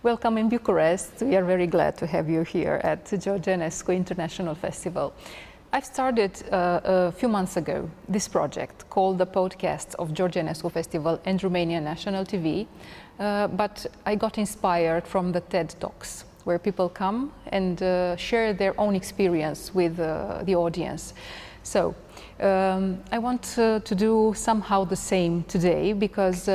Welcome in Bucharest. We are very glad to have you here at the George Enescu International Festival. I've started a few months ago this project called the Podcast of George Enescu Festival and Romanian National TV, but I got inspired from the TED Talks, where people come and share their own experience with the audience. So I want to do somehow the same today, because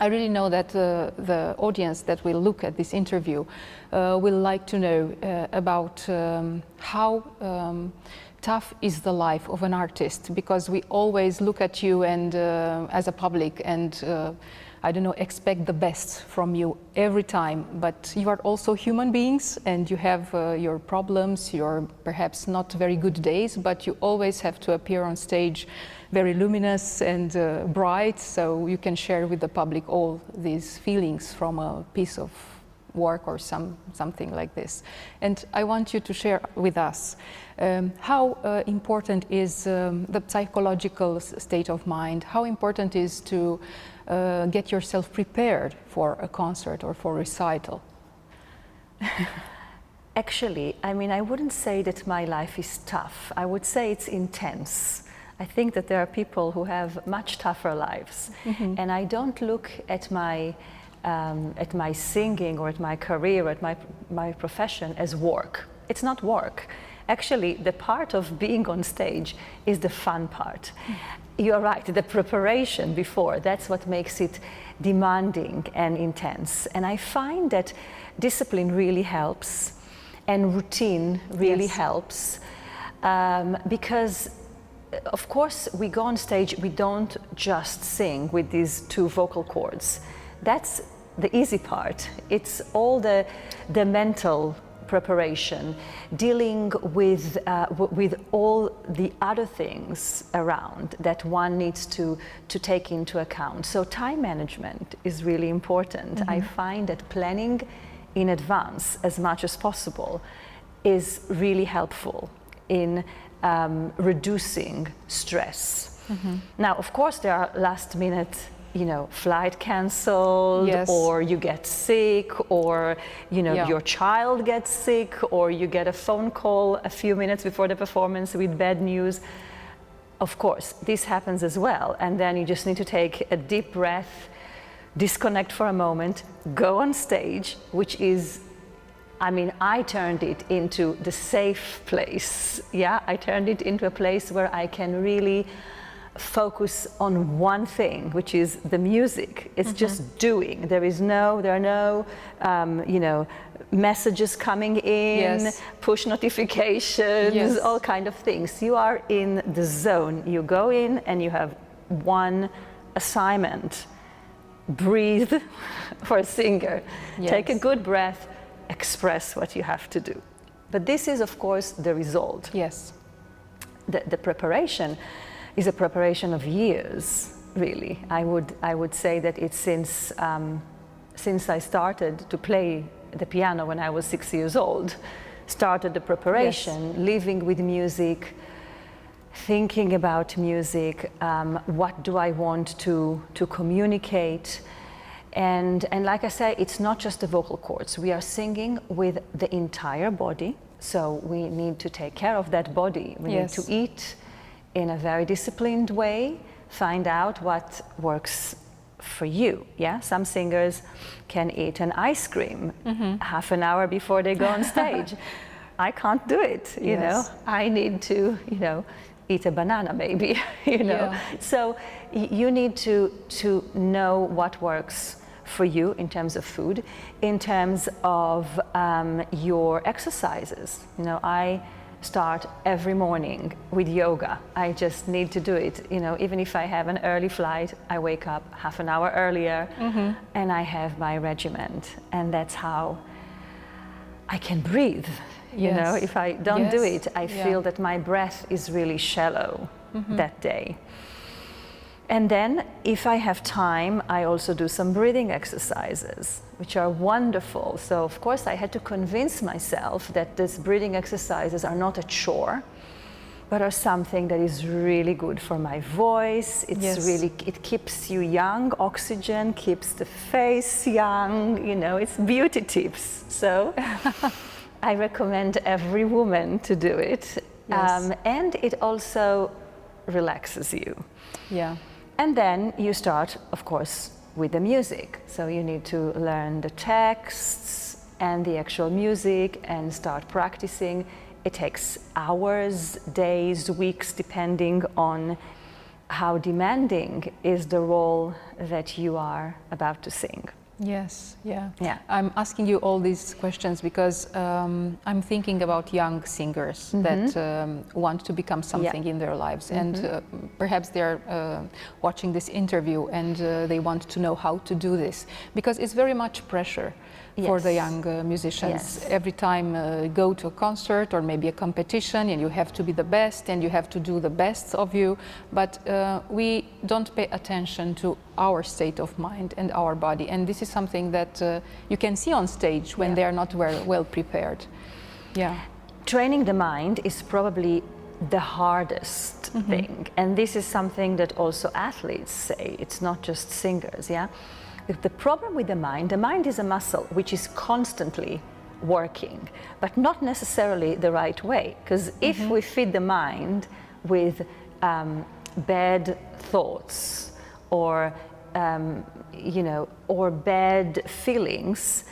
I really know that the audience that will look at this interview will like to know about how tough is the life of an artist, because we always look at you and as a public and I don't know, expect the best from you every time, but you are also human beings and you have your problems, your perhaps not very good days, but you always have to appear on stage very luminous and bright, so you can share with the public all these feelings from a piece of work or something like this. And I want you to share with us how important is the psychological state of mind, how important is to get yourself prepared for a concert or for a recital. Actually, I mean, I wouldn't say that my life is tough. I would say it's intense. I think that there are people who have much tougher lives, and I don't look at my singing or at my career or at my profession as work. It's not work. Actually, the part of being on stage is the fun part. You're right, the preparation before, that's what makes it demanding and intense. And I find that discipline really helps, and routine really helps, because of course we go on stage, we don't just sing with these two vocal cords. That's the easy part. It's all the mental preparation, dealing with all the other things around that one needs to take into account. So time management is really important. I find that planning in advance as much as possible is really helpful in reducing stress. Now, of course, there are last minute, you know, flight cancelled, or you get sick, or you know, your child gets sick, or you get a phone call a few minutes before the performance with bad news. Of course, this happens as well, and then you just need to take a deep breath, disconnect for a moment, go on stage, which is, I mean, I turned it into the safe place. I turned it into a place where I can really focus on one thing, which is the music. It's just doing. There are no you know, messages coming in, push notifications, all kind of things. You are in the zone. You go in and you have one assignment. Breathe for a singer. Take a good breath, express what you have to do. But this is, of course, the result. The preparation is a preparation of years, really. I would say that it's since I started to play the piano when I was 6 years old, started the preparation, living with music, thinking about music, what do I want to communicate, and like I say, it's not just the vocal cords. We are singing with the entire body, so we need to take care of that body. We need to eat in a very disciplined way, find out what works for you. Some singers can eat an ice cream half an hour before they go on stage. I can't do it, you know. I need to, you know, eat a banana maybe, you know. So you need to know what works for you in terms of food, in terms of your exercises. You know, I start every morning with yoga. I just need to do it. You know, even if I have an early flight, I wake up half an hour earlier and I have my regiment. And that's how I can breathe. You know, if I don't do it, I feel that my breath is really shallow that day. And then, if I have time, I also do some breathing exercises, which are wonderful. So, of course, I had to convince myself that these breathing exercises are not a chore, but are something that is really good for my voice. It's really, it keeps you young. Oxygen keeps the face young. You know, it's beauty tips. So I recommend every woman to do it. Yes. And it also relaxes you. Yeah. And then you start, of course, with the music. So you need to learn the texts and the actual music and start practicing. It takes hours, days, weeks, depending on how demanding is the role that you are about to sing. Yes, yeah. Yeah. I'm asking you all these questions because I'm thinking about young singers that want to become something in their lives, and perhaps they're watching this interview and they want to know how to do this, because it's very much pressure for the young musicians. Every time go to a concert or maybe a competition, and you have to be the best and you have to do the best of you, but we don't pay attention to our state of mind and our body, and this is something that you can see on stage when they are not well prepared. Yeah. Training the mind is probably the hardest thing, and this is something that also athletes say. It's not just singers, yeah? The problem with the mind is a muscle which is constantly working, but not necessarily the right way, because if we feed the mind with bad thoughts or you know, or bad feelings,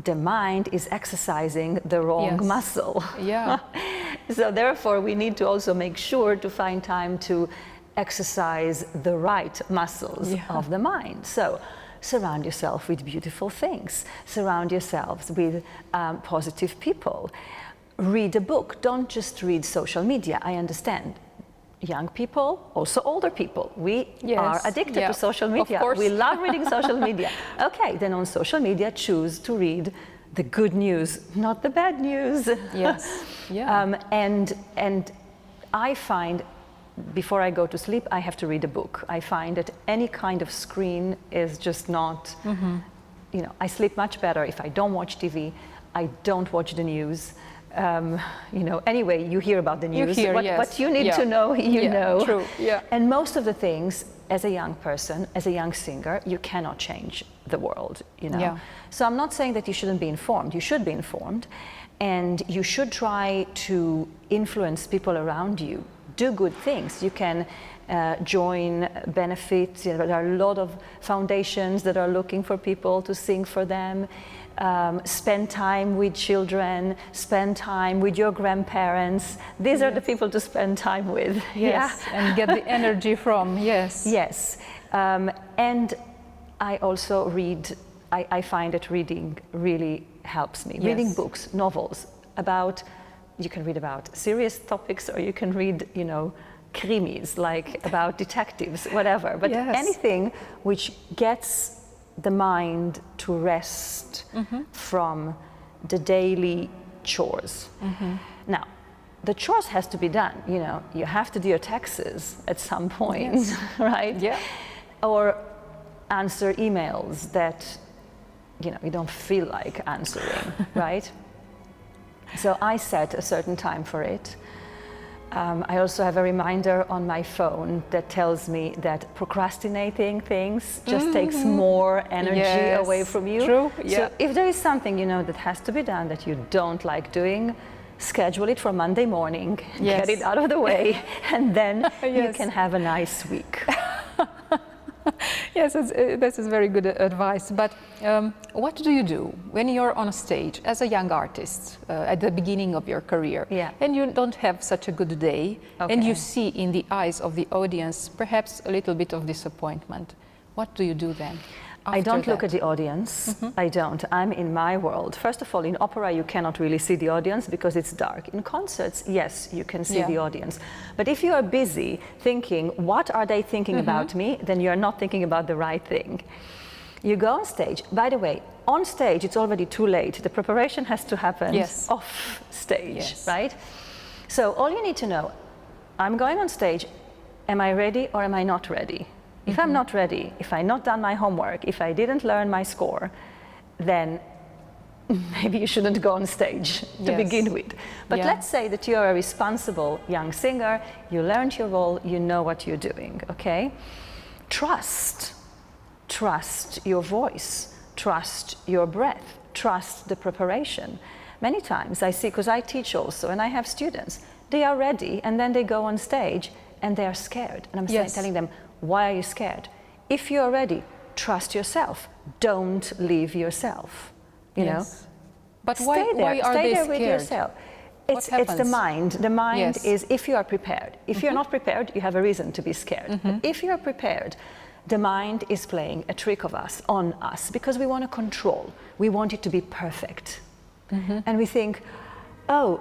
the mind is exercising the wrong muscle. Yeah. So therefore we need to also make sure to find time to exercise the right muscles of the mind. So surround yourself with beautiful things, surround yourselves with positive people, read a book, don't just read social media. I understand young people, also older people, we are addicted to social media. We love reading social media. Okay, then on social media choose to read the good news, not the bad news. Yes. Yeah. And I find before I go to sleep, I have to read a book. I find that any kind of screen is just not, you know, I sleep much better if I don't watch TV, I don't watch the news. You know, anyway, you hear about the news. What you need to know, you know. True. Yeah. And most of the things, as a young person, as a young singer, you cannot change the world, you know. Yeah. So I'm not saying that you shouldn't be informed. You should be informed, and you should try to influence people around you. Do good things. You can join benefits. You know, there are a lot of foundations that are looking for people to sing for them. Spend time with children, spend time with your grandparents. These are the people to spend time with. Yes, and get the energy from, Yes. And I also read, I find that reading really helps me. Reading books, novels about, you can read about serious topics, or you can read, you know, krimis, like about detectives, whatever. But anything which gets the mind to rest from the daily chores. Now, the chores has to be done, you know, you have to do your taxes at some point, right? Yeah. Or answer emails that, you know, you don't feel like answering, right? So I set a certain time for it. I also have a reminder on my phone that tells me that procrastinating things just takes more energy away from you. True. So if there is something, you know, that has to be done that you don't like doing, schedule it for Monday morning, get it out of the way, and then you can have a nice week. Yes, this is very good advice. But what do you do when you're on a stage as a young artist at the beginning of your career, and you don't have such a good day, and you see in the eyes of the audience perhaps a little bit of disappointment? What do you do then? I don't look at the audience. I don't. I'm in my world. First of all, in opera, you cannot really see the audience because it's dark. In concerts, yes, you can see the audience. But if you are busy thinking, what are they thinking about me, then you are not thinking about the right thing. You go on stage. By the way, on stage, it's already too late. The preparation has to happen off stage, right? So all you need to know, I'm going on stage. Am I ready or am I not ready? If I'm not ready, if I've not done my homework, if I didn't learn my score, then maybe you shouldn't go on stage to begin with. But let's say that you're a responsible young singer, you learned your role, you know what you're doing, okay? Trust your voice, trust your breath, trust the preparation. Many times I see, because I teach also, and I have students, they are ready, and then they go on stage, and they are scared. And I'm telling them, why are you scared? If you're ready, trust yourself. Don't leave yourself. You know? But why are Stay they there scared? with yourself. It's the mind. The mind is, if you are prepared. If you're not prepared, you have a reason to be scared. But if you are prepared, the mind is playing a trick on us, because we want to control. We want it to be perfect. And we think, oh,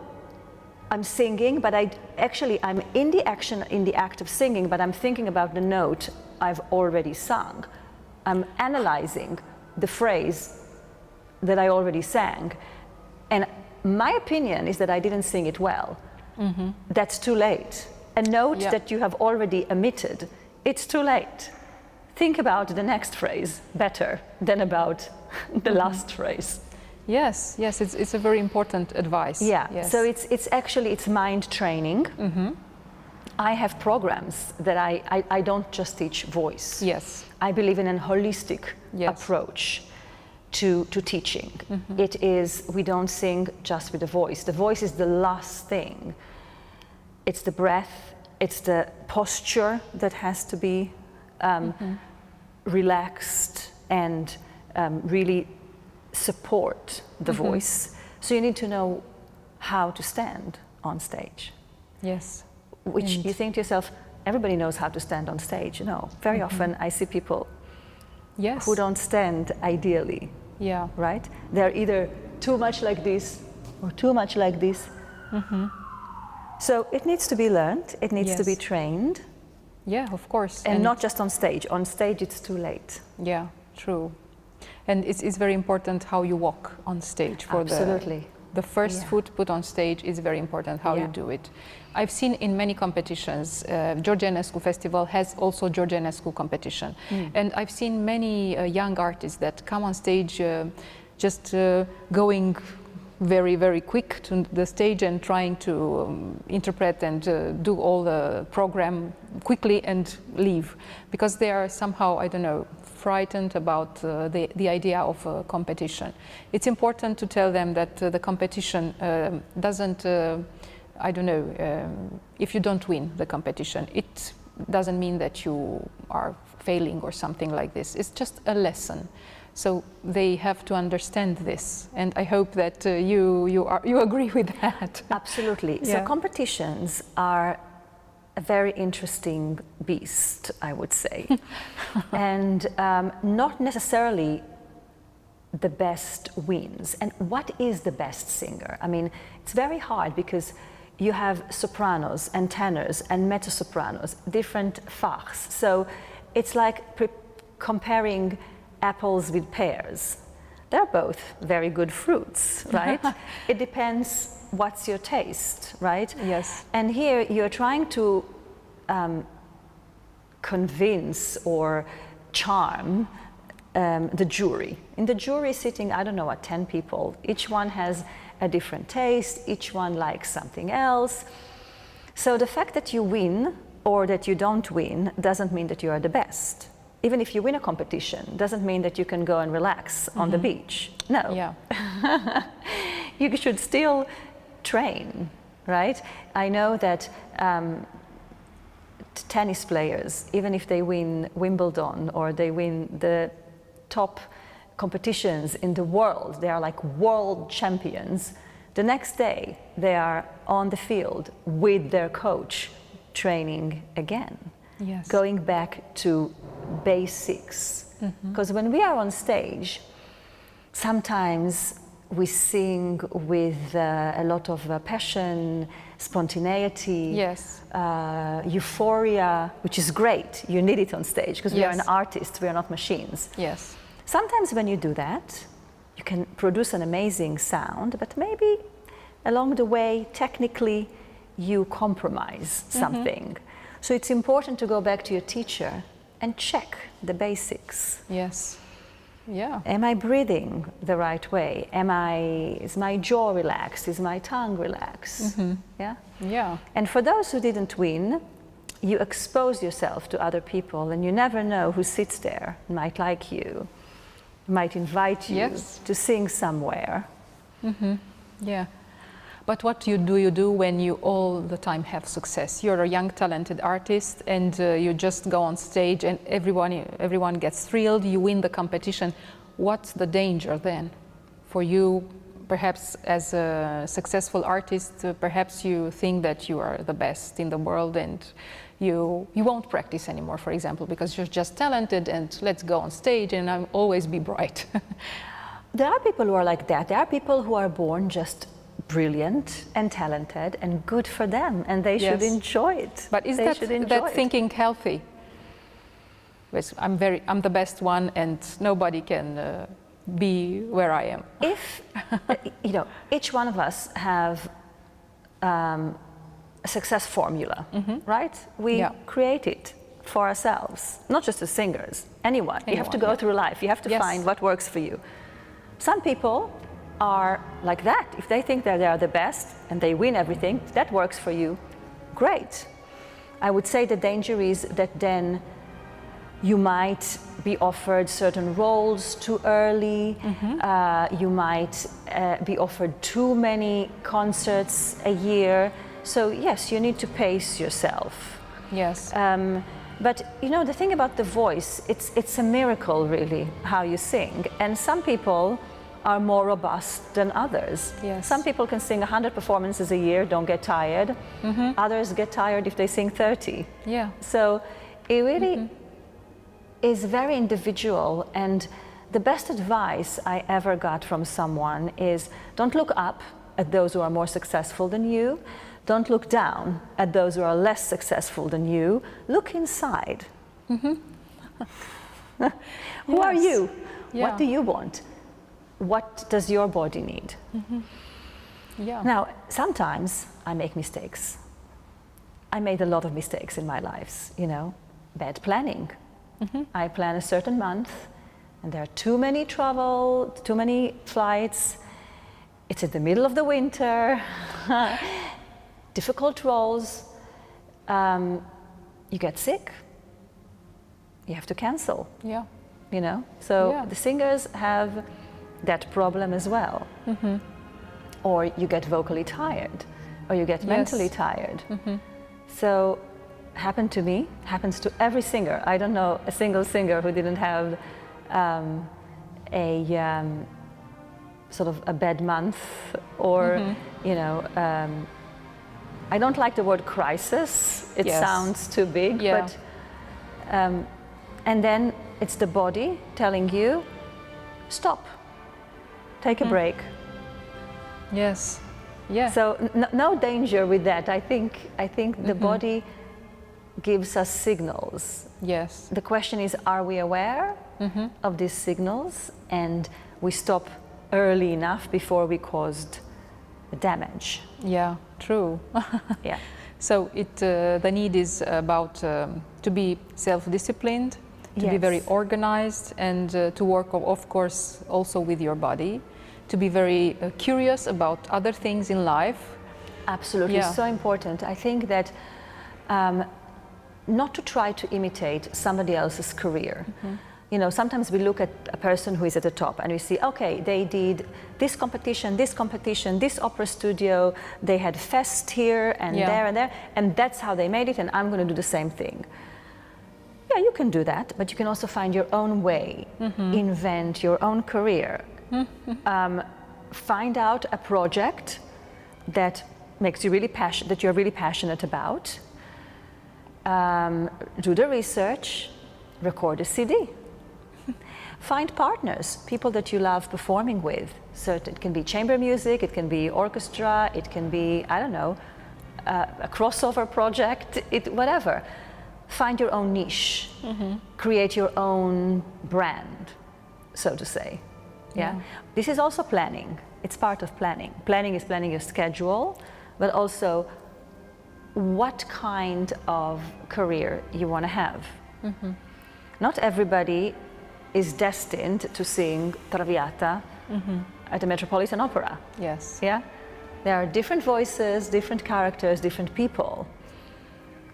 I'm singing, but I'm in the act of singing, but I'm thinking about the note I've already sung. I'm analyzing the phrase that I already sang. And my opinion is that I didn't sing it well. That's too late. A note that you have already emitted, it's too late. Think about the next phrase better than about the last phrase. Yes, it's a very important advice. So it's mind training. I have programs that I don't just teach voice. I believe in a holistic approach to teaching. It is, we don't sing just with the voice. The voice is the last thing. It's the breath, it's the posture that has to be relaxed and really support the voice. So you need to know how to stand on stage. Which you think to yourself, everybody knows how to stand on stage. No, very often I see people who don't stand ideally. Right? They're either too much like this or too much like this. So it needs to be learned, it needs to be trained. Of course. And not just on stage. On stage it's too late. True. And it's very important how you walk on stage. For the first foot put on stage is very important, how you do it. I've seen in many competitions, George Enescu Festival has also George Enescu competition. And I've seen many young artists that come on stage just going very, very quick to the stage and trying to interpret and do all the program quickly and leave. Because they are somehow, I don't know, frightened about the idea of a competition. It's important to tell them that the competition doesn't, I don't know, if you don't win the competition, it doesn't mean that you are failing or something like this. It's just a lesson. So they have to understand this, and I hope that you agree with that. Absolutely. So competitions are a very interesting beast, I would say, and not necessarily the best wins. And what is the best singer? I mean, it's very hard because you have sopranos and tenors and mezzo-sopranos, different fachs. So it's like comparing apples with pears. They're both very good fruits, right? It depends what's your taste, right? And here you're trying to convince or charm the jury. In the jury sitting, I don't know what, 10 people. Each one has a different taste, each one likes something else. So the fact that you win or that you don't win doesn't mean that you are the best. Even if you win a competition, doesn't mean that you can go and relax on the beach. No. You should still train, right? I know that tennis players, even if they win Wimbledon or they win the top competitions in the world, they are like world champions. The next day, they are on the field with their coach, training again. Going back to basics. Because when we are on stage, sometimes we sing with a lot of passion, spontaneity, euphoria, which is great. You need it on stage because we are an artist, we are not machines. Sometimes when you do that, you can produce an amazing sound, but maybe along the way, technically, you compromise something. So it's important to go back to your teacher and check the basics. Yeah. Am I breathing the right way? Is my jaw relaxed? Is my tongue relaxed? Yeah? Yeah. And for those who didn't win, you expose yourself to other people, and you never know who sits there, might like you, might invite you to sing somewhere. Yeah. But what do you do when you all the time have success? You're a young, talented artist, and you just go on stage, and everyone gets thrilled. You win the competition. What's the danger then for you? Perhaps as a successful artist, perhaps you think that you are the best in the world, and you won't practice anymore, for example, because you're just talented, and let's go on stage and I'll always be bright. There are people who are like that. There are people who are born just brilliant and talented, and good for them, and they should enjoy it. But is that thinking healthy? I'm the best one, and nobody can be where I am. If each one of us have a success formula, right? We create it for ourselves, not just as singers. Anyone. You have to go through life. You have to find what works for you. Some people are like that. If they think that they are the best and they win everything, that works for you, great. I would say the danger is that then you might be offered certain roles too early. You might be offered too many concerts a year. So yes, you need to pace yourself. Yes. But the thing about the voice, it's a miracle really how you sing. And some people are more robust than others. Yes. Some people can sing 100 performances a year, don't get tired. Others get tired if they sing 30. Yeah. So it really is very individual, and the best advice I ever got from someone is don't look up at those who are more successful than you. Don't look down at those who are less successful than you. Look inside. Who are you? What do you want? What does your body need? Yeah. Now, sometimes I make mistakes. I made a lot of mistakes in my life, bad planning. I plan a certain month, and there are too many flights. It's in the middle of the winter. Difficult roles. You get sick. You have to cancel. Yeah. So the singers have that problem as well. Or you get vocally tired, or you get mentally tired. So happened to me, happens to every singer. I don't know a single singer who didn't have sort of a bad month, or I don't like the word crisis. It sounds too big, but and then it's the body telling you, stop, take a break. Yes. Yeah. So no danger with that. I think the body gives us signals. Yes. The question is, are we aware of these signals, and we stop early enough before we caused damage? Yeah, true. Yeah. So the need is about to be self-disciplined, to be very organized, and to work, of course, also with your body, to be very curious about other things in life. Absolutely, so important. I think that not to try to imitate somebody else's career. Sometimes we look at a person who is at the top and we see, okay, they did this competition, this opera studio, they had fest here and there, and that's how they made it, and I'm going to do the same thing. Yeah, you can do that, but you can also find your own way, invent your own career. Find out a project that makes you that you're really passionate about. Do the research, record a CD. Find partners, people that you love performing with. So it can be chamber music, it can be orchestra, it can be, I don't know, a crossover project, whatever. Find your own niche. Create your own brand, so to say. Yeah. This is also planning. It's part of planning. Planning is planning your schedule, but also what kind of career you want to have. Not everybody is destined to sing Traviata at the Metropolitan Opera. Yes. Yeah? There are different voices, different characters, different people.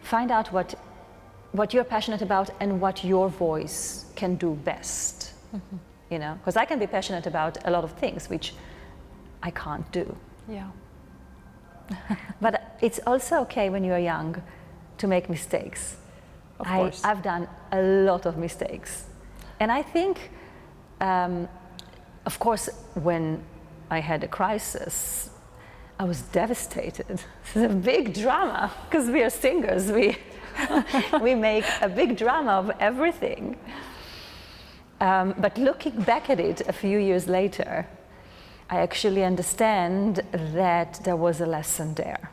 Find out what you're passionate about and what your voice can do best. You know, because I can be passionate about a lot of things which I can't do. Yeah. But it's also okay when you're young to make mistakes. Of course. I've done a lot of mistakes. And I think, of course, when I had a crisis, I was devastated. This is a big drama, because we are singers. We make a big drama of everything. But looking back at it a few years later, I actually understand that there was a lesson there.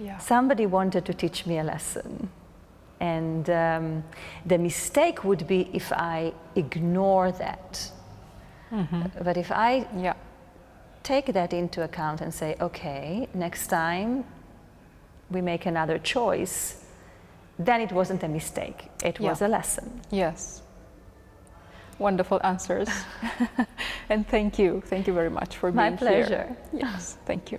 Yeah. Somebody wanted to teach me a lesson. And the mistake would be if I ignore that. But if I take that into account and say, okay, next time we make another choice, then it wasn't a mistake, it was a lesson. Yes. Wonderful answers. And thank you very much for being here. My pleasure. Yes, thank you.